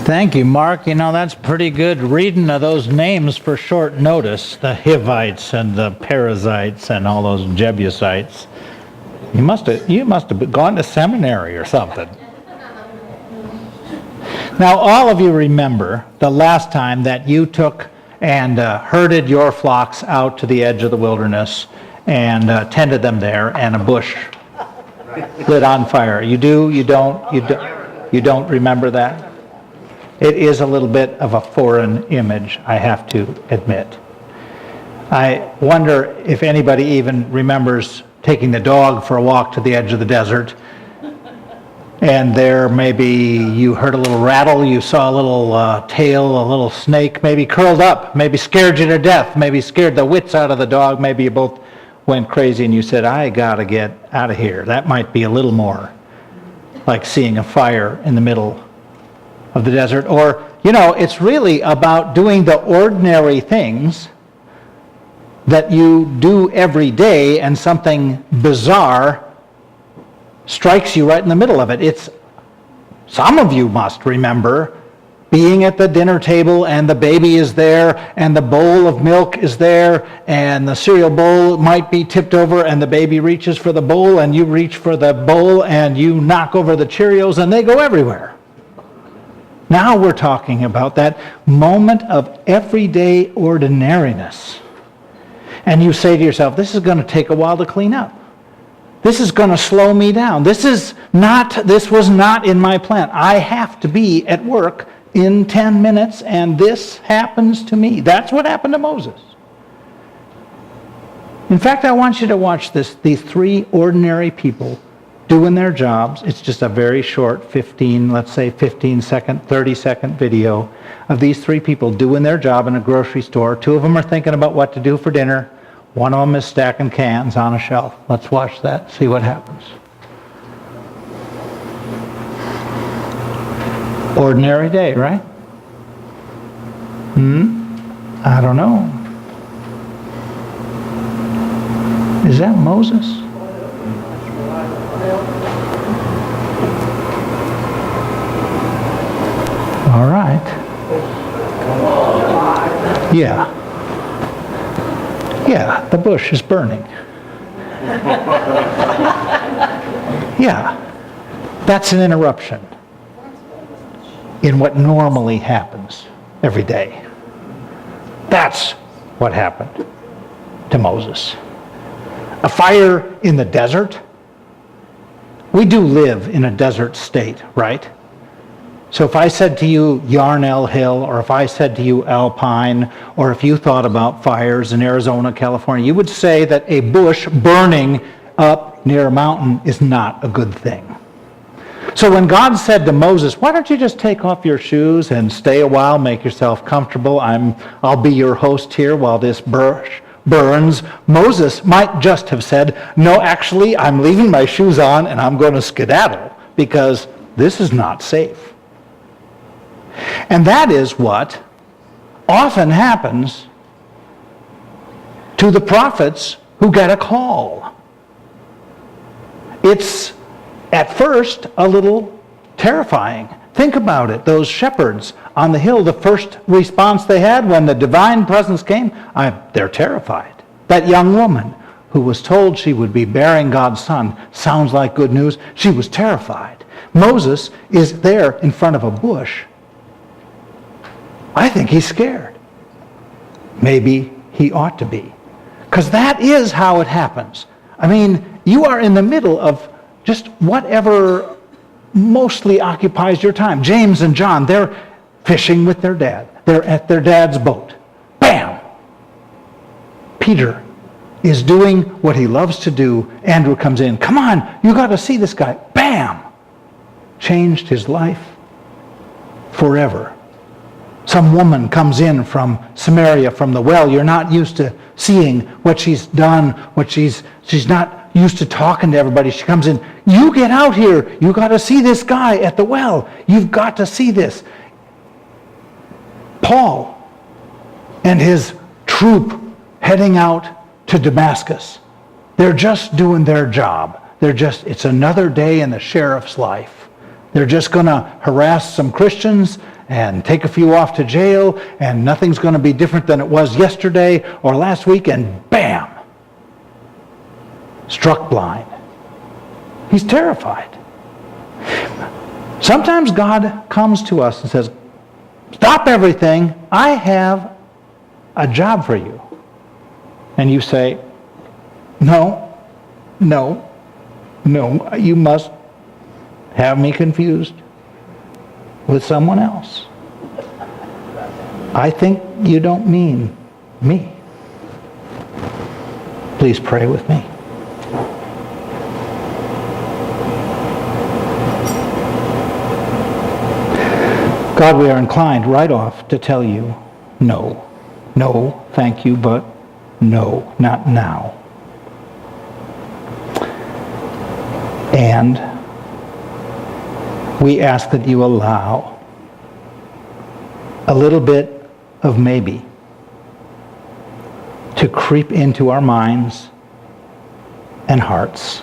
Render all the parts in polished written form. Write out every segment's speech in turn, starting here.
Thank you, Mark. You know, that's pretty good reading of those names for short notice. The Hivites and the Perizzites and all those Jebusites. You must have gone to seminary or something. Now, all of you remember the last time that you took and herded your flocks out to the edge of the wilderness and tended them there, and a bush lit on fire. You do? You don't remember that? It is a little bit of a foreign image, I have to admit. I wonder if anybody even remembers taking the dog for a walk to the edge of the desert, and there maybe you heard a little rattle, you saw a little tail, a little snake maybe curled up, maybe scared you to death, maybe scared the wits out of the dog, maybe you both went crazy and you said, I gotta get out of here. That might be a little more like seeing a fire in the middle of the desert. Or, you know, it's really about doing the ordinary things that you do every day, and something bizarre strikes you right in the middle of it. Some of you must remember being at the dinner table and the baby is there and the bowl of milk is there and the cereal bowl might be tipped over and the baby reaches for the bowl and you reach for the bowl and you knock over the Cheerios and they go everywhere. Now we're talking about that moment of everyday ordinariness. And you say to yourself, this is going to take a while to clean up. This is going to slow me down. This was not in my plan. I have to be at work in 10 minutes and this happens to me. That's what happened to Moses. In fact, I want you to watch these three ordinary people doing their jobs. It's just a very short 15 second, 30-second video of these three people doing their job in a grocery store. Two of them are thinking about what to do for dinner. One of them is stacking cans on a shelf. Let's watch that, see what happens. Ordinary day, right? I don't know. Is that Moses? All right. Yeah. Yeah, the bush is burning. Yeah. That's an interruption in what normally happens every day. That's what happened to Moses. A fire in the desert. We do live in a desert state, right? So if I said to you Yarnell Hill, or if I said to you Alpine, or if you thought about fires in Arizona, California, you would say that a bush burning up near a mountain is not a good thing. So when God said to Moses, why don't you just take off your shoes and stay a while, make yourself comfortable, I'll be your host here while this bush burns, Moses might just have said, no, actually, I'm leaving my shoes on and I'm going to skedaddle because this is not safe. And that is what often happens to the prophets who get a call. It's at first a little terrifying. Think about it. Those shepherds on the hill, the first response they had when the divine presence came, they're terrified. That young woman who was told she would be bearing God's son, sounds like good news. She was terrified. Moses is there in front of a bush. I think he's scared. Maybe he ought to be. Because that is how it happens. I mean, you are in the middle of just whatever mostly occupies your time. James and John, they're fishing with their dad. They're at their dad's boat. Bam! Peter is doing what he loves to do. Andrew comes in. Come on, you got to see this guy. Bam! Changed his life forever. Some woman comes in from Samaria, from the well. You're not used to seeing what she's done, she's not used to talking to everybody. She comes in, you get out here. You got to see this guy at the well. You've got to see this. Paul and his troop heading out to Damascus. They're just doing their job. It's another day in the sheriff's life. They're just going to harass some Christians and take a few off to jail, and nothing's going to be different than it was yesterday or last week, and bam! Struck blind. He's terrified. Sometimes God comes to us and says, stop everything. I have a job for you. And you say, no, you must have me confused with someone else. I think you don't mean me. Please pray with me. God, we are inclined right off to tell you, no, thank you, but no, not now. And we ask that you allow a little bit of maybe to creep into our minds and hearts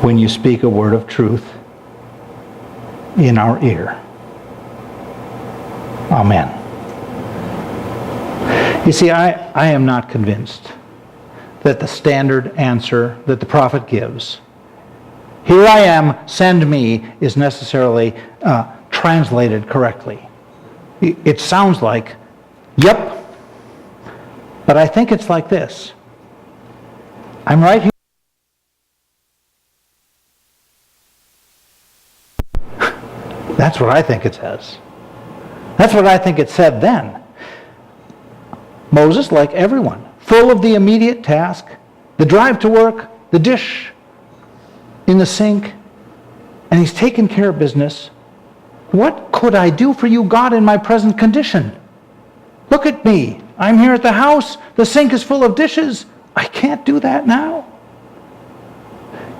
when you speak a word of truth in our ear. Amen. You see, I am not convinced that the standard answer that the prophet gives, here I am, send me, is necessarily translated correctly. It sounds like, yep, but I think it's like this. I'm right here. That's what I think it says. That's what I think it said then. Moses, like everyone, full of the immediate task, the drive to work, the dish in the sink, and he's taken care of business. What could I do for you, God, in my present condition? Look at me. I'm here at the house. The sink is full of dishes. I can't do that now.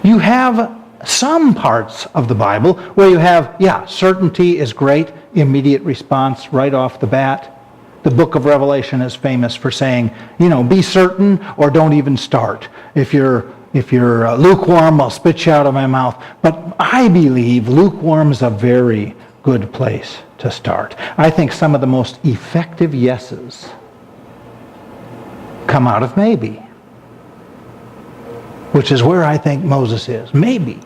You have some parts of the Bible where you have, certainty is great, immediate response right off the bat. The book of Revelation is famous for saying, be certain or don't even start. If you're lukewarm, I'll spit you out of my mouth. But I believe lukewarm is a very good place to start. I think some of the most effective yeses come out of maybe, which is where I think Moses is. Maybe.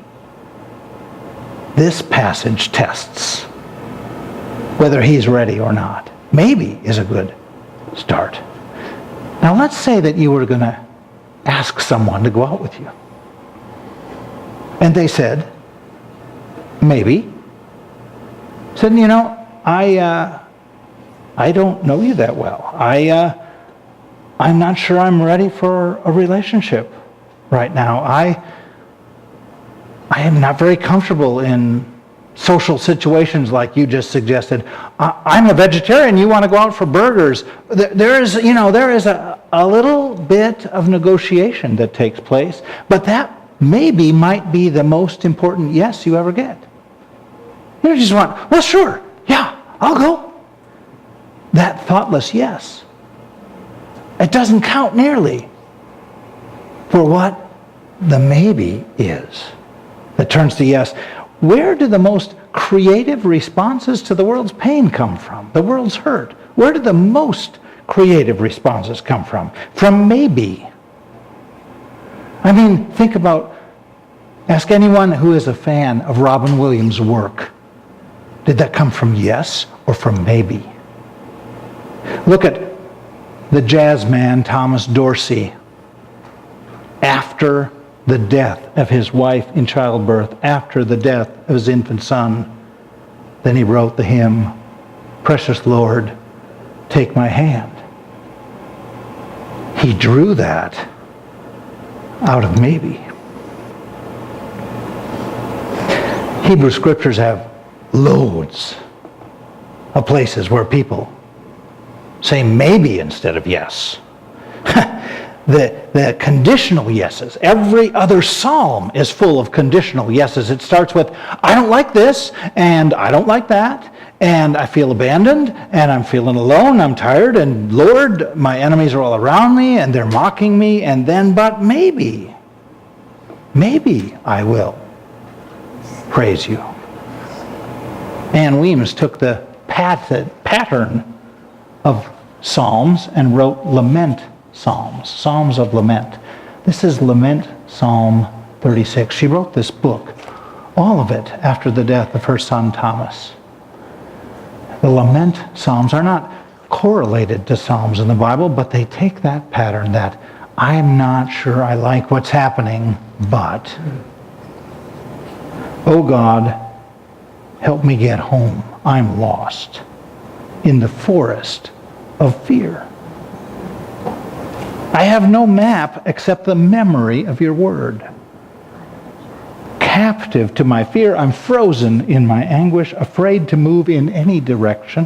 This passage tests whether he's ready or not. Maybe is a good start. Now let's say that you were going to ask someone to go out with you. And they said, maybe. Said, I don't know you that well. I'm not sure I'm ready for a relationship right now. I am not very comfortable in social situations like you just suggested. I'm a vegetarian. You want to go out for burgers. There is a little bit of negotiation that takes place, but that maybe might be the most important yes you ever get. You just want, well, sure, yeah, I'll go. That thoughtless yes. It doesn't count nearly for what the maybe is that turns to yes. Where do the most creative responses to the world's pain come from? The world's hurt. Where do the most creative responses come from? From maybe. I mean, ask anyone who is a fan of Robin Williams' work. Did that come from yes or from maybe? Look at the jazz man Thomas Dorsey. After the death of his wife in childbirth, after the death of his infant son, then he wrote the hymn, Precious Lord, Take My Hand. He drew that out of maybe. Hebrew scriptures have loads of places where people say maybe instead of yes. The conditional yeses. Every other psalm is full of conditional yeses. It starts with, I don't like this, and I don't like that, and I feel abandoned, and I'm feeling alone, I'm tired, and Lord, my enemies are all around me, and they're mocking me, and then, but maybe I will. praise you. Ann Weems took the pattern of Psalms and wrote lament psalms, Psalms of Lament. This is Lament Psalm 36. She wrote this book, all of it after the death of her son Thomas. The lament psalms are not correlated to psalms in the Bible, but they take that pattern that I'm not sure I like what's happening, but, oh God, help me get home. I'm lost in the forest of fear. I have no map except the memory of your word. Captive to my fear, I'm frozen in my anguish, afraid to move in any direction.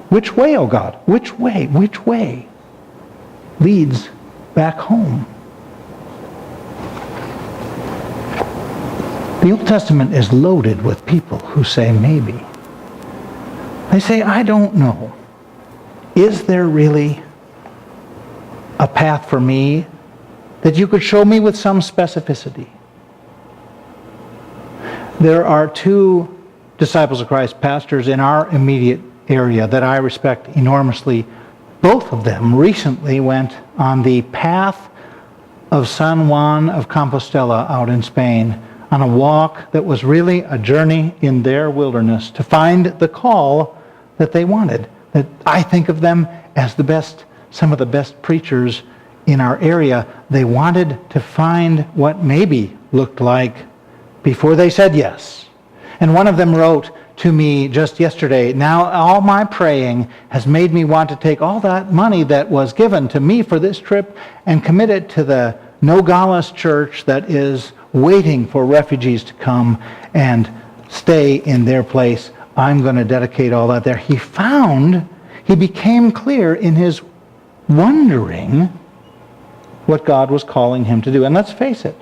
Which way, O God? Which way leads back home? The Old Testament is loaded with people who say maybe. They say, I don't know. Is there really a path for me that you could show me with some specificity? There are two disciples of Christ, pastors in our immediate area that I respect enormously. Both of them recently went on the path of San Juan of Compostela out in Spain on a walk that was really a journey in their wilderness to find the call that they wanted. That I think of them as some of the best preachers in our area. They wanted to find what maybe looked like before they said yes. And one of them wrote to me just yesterday, now all my praying has made me want to take all that money that was given to me for this trip and commit it to the Nogales church that is waiting for refugees to come and stay in their place. I'm going to dedicate all that there. He became clear in his wondering what God was calling him to do. And let's face it,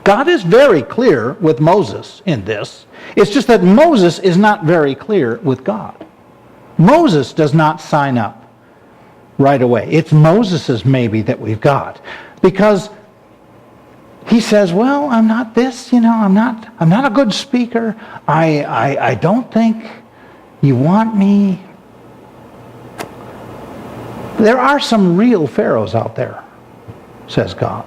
God is very clear with Moses in this. It's just that Moses is not very clear with God. Moses does not sign up right away. It's Moses's maybe that we've got. Because he says, well, I'm not this, I'm not a good speaker. I don't think you want me. There are some real pharaohs out there, says God.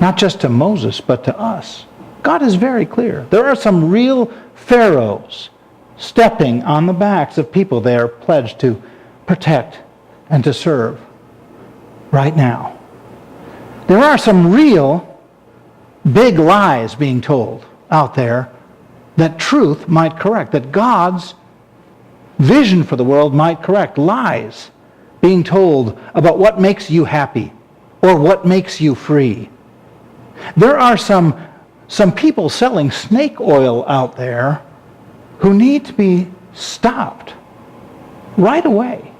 Not just to Moses, but to us. God is very clear. There are some real pharaohs stepping on the backs of people they are pledged to protect and to serve right now. There are some real big lies being told out there that truth might correct, that God's vision for the world might correct. Lies being told about what makes you happy or what makes you free. There are some people selling snake oil out there who need to be stopped right away.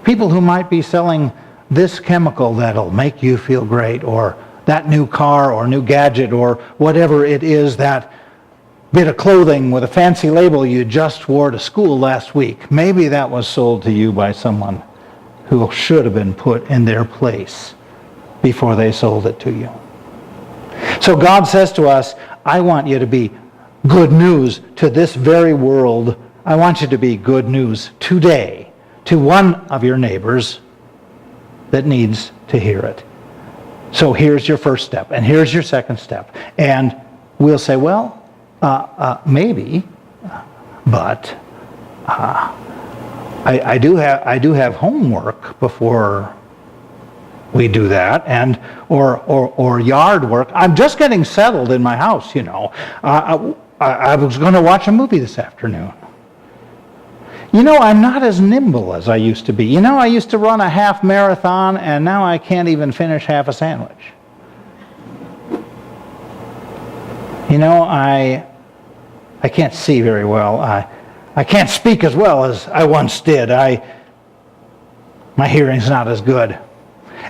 People who might be selling this chemical that'll make you feel great, or that new car or new gadget or whatever it is, that bit of clothing with a fancy label you just wore to school last week. Maybe that was sold to you by someone who should have been put in their place before they sold it to you. So God says to us, I want you to be good news to this very world. I want you to be good news today to one of your neighbors that needs to hear it. So here's your first step, and here's your second step. And we'll say, well, maybe, but I do have homework before we do that, and or yard work. I'm just getting settled in my house, I was going to watch a movie this afternoon. I'm not as nimble as I used to be. I used to run a half marathon, and now I can't even finish half a sandwich. I can't see very well. I can't speak as well as I once did. My hearing's not as good.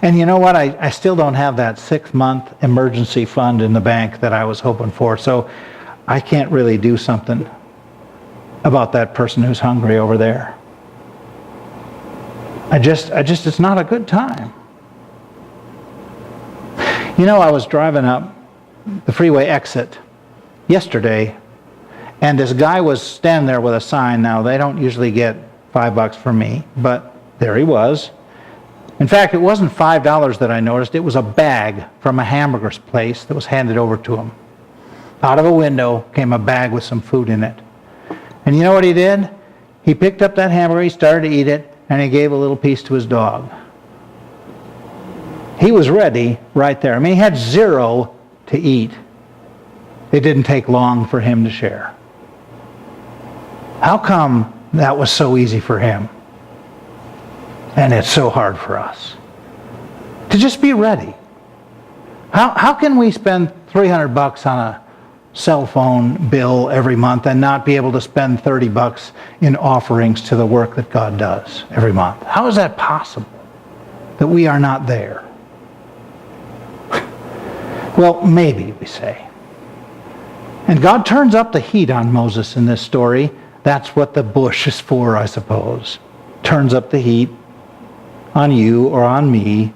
And you know what? I still don't have that 6-month emergency fund in the bank that I was hoping for, so I can't really do something about that person who's hungry over there. It's not a good time. I was driving up the freeway exit yesterday, and this guy was standing there with a sign. Now, they don't usually get $5 from me, but there he was. In fact, it wasn't $5 that I noticed. It was a bag from a hamburger place that was handed over to him. Out of a window came a bag with some food in it. And you know what he did? He picked up that hamburger, he started to eat it, and he gave a little piece to his dog. He was ready right there. I mean, he had zero to eat. It didn't take long for him to share. How come that was so easy for him? And it's so hard for us. To just be ready. How can we spend $300 on a cell phone bill every month and not be able to spend $30 in offerings to the work that God does every month? How is that possible that we are not there? Well, maybe, we say. And God turns up the heat on Moses in this story. That's what the bush is for, I suppose. Turns up the heat on you or on me.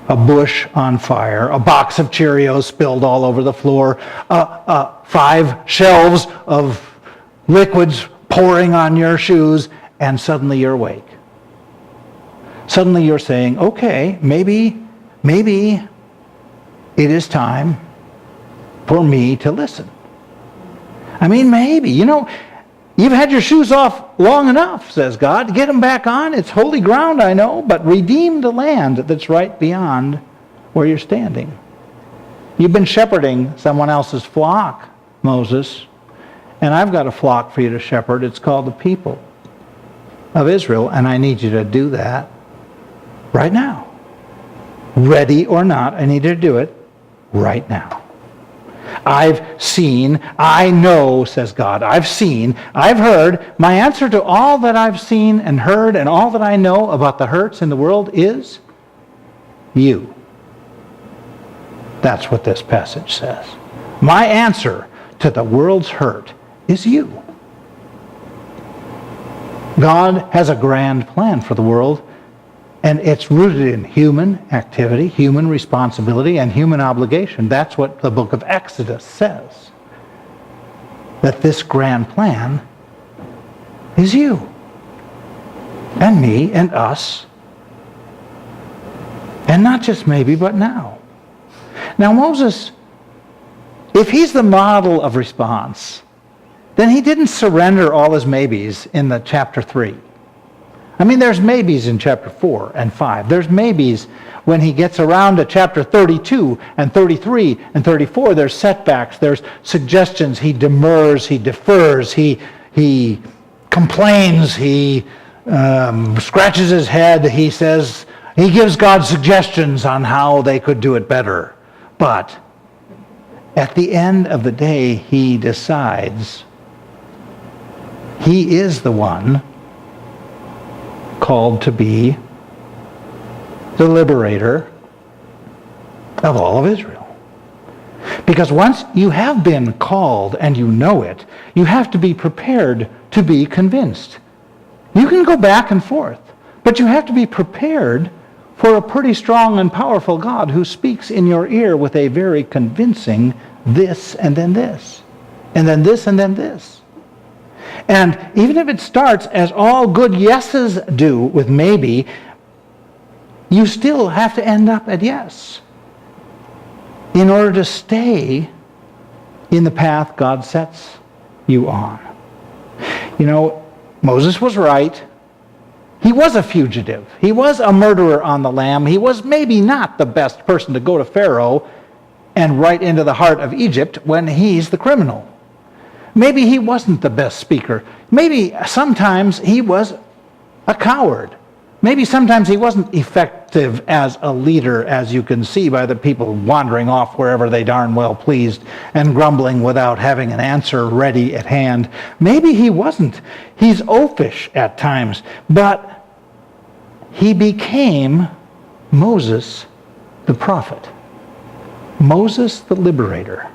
A bush on fire, a box of Cheerios spilled all over the floor, 5 shelves of liquids pouring on your shoes, and suddenly you're awake. Suddenly you're saying, okay, maybe it is time for me to listen. I mean, maybe. You've had your shoes off long enough, says God. Get them back on. It's holy ground, I know, but redeem the land that's right beyond where you're standing. You've been shepherding someone else's flock, Moses, and I've got a flock for you to shepherd. It's called the people of Israel, and I need you to do that right now. Ready or not, I need you to do it right now. I've seen, I know, says God, I've seen, I've heard. My answer to all that I've seen and heard and all that I know about the hurts in the world is you. That's what this passage says. My answer to the world's hurt is you. God has a grand plan for the world, and it's rooted in human activity, human responsibility, and human obligation. That's what the book of Exodus says. That this grand plan is you, and me, and us. And not just maybe, but now. Now Moses, if he's the model of response, then he didn't surrender all his maybes in the chapter 3. I mean, there's maybes in chapter 4 and 5. There's maybes when he gets around to chapter 32 and 33 and 34. There's setbacks. There's suggestions. He demurs. He defers. He complains. He scratches his head. He says, he gives God suggestions on how they could do it better. But at the end of the day, he decides he is the one called to be the liberator of all of Israel. Because once you have been called and you know it, you have to be prepared to be convinced. You can go back and forth, but you have to be prepared for a pretty strong and powerful God who speaks in your ear with a very convincing this and then this, and then this and then this. And even if it starts as all good yeses do with maybe, you still have to end up at yes in order to stay in the path God sets you on. Moses was right. He was a fugitive. He was a murderer on the lam. He was maybe not the best person to go to Pharaoh and right into the heart of Egypt when he's the criminal. Maybe he wasn't the best speaker. Maybe sometimes he was a coward. Maybe sometimes he wasn't effective as a leader, as you can see by the people wandering off wherever they darn well pleased and grumbling without having an answer ready at hand. Maybe he wasn't. He's oafish at times. But he became Moses the prophet. Moses the liberator.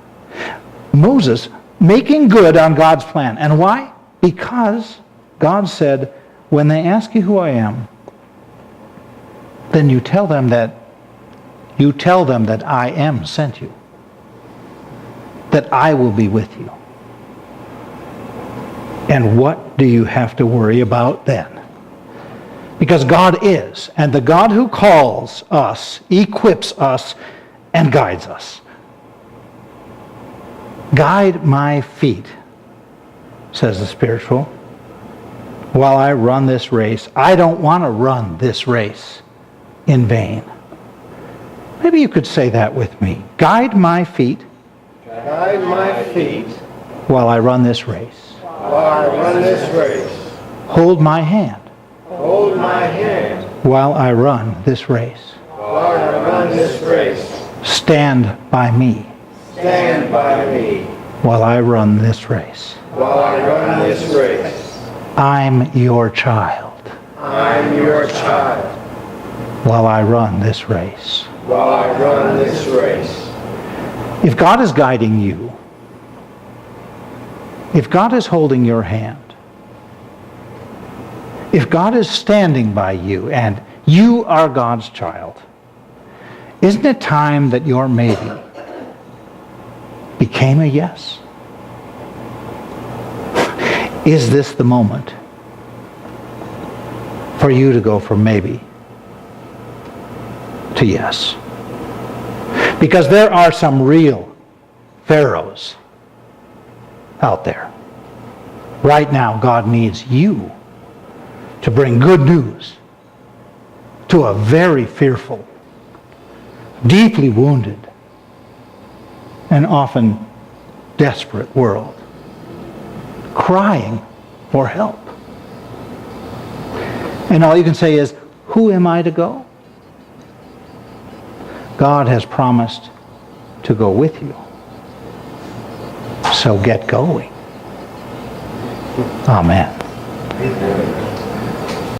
Moses making good on God's plan. And why? Because God said, when they ask you who I am, then you tell them that I am sent you. that I will be with you. And what do you have to worry about then? Because God is, and the God who calls us, equips us, and guides us. Guide my feet, says the spiritual, while I run this race. I don't want to run this race in vain. Maybe you could say that with me. Guide my feet. Guide my feet while I run this race. while I run this race. Hold my hand Hold my hand while I run this race. while I run this race. Stand by me Stand by me while I run this race. while I run this race. I'm your child I'm your child while I run this race. while I run this race. If God is guiding you, if God is holding your hand, if God is standing by you and you are God's child, isn't it time that your maybe became a yes? Is this the moment for you to go from maybe to yes? Because there are some real pharaohs out there. Right now, God needs you to bring good news to a very fearful, deeply wounded, and often desperate world, crying for help. And all you can say is, who am I to go? God has promised to go with you. So get going. Amen.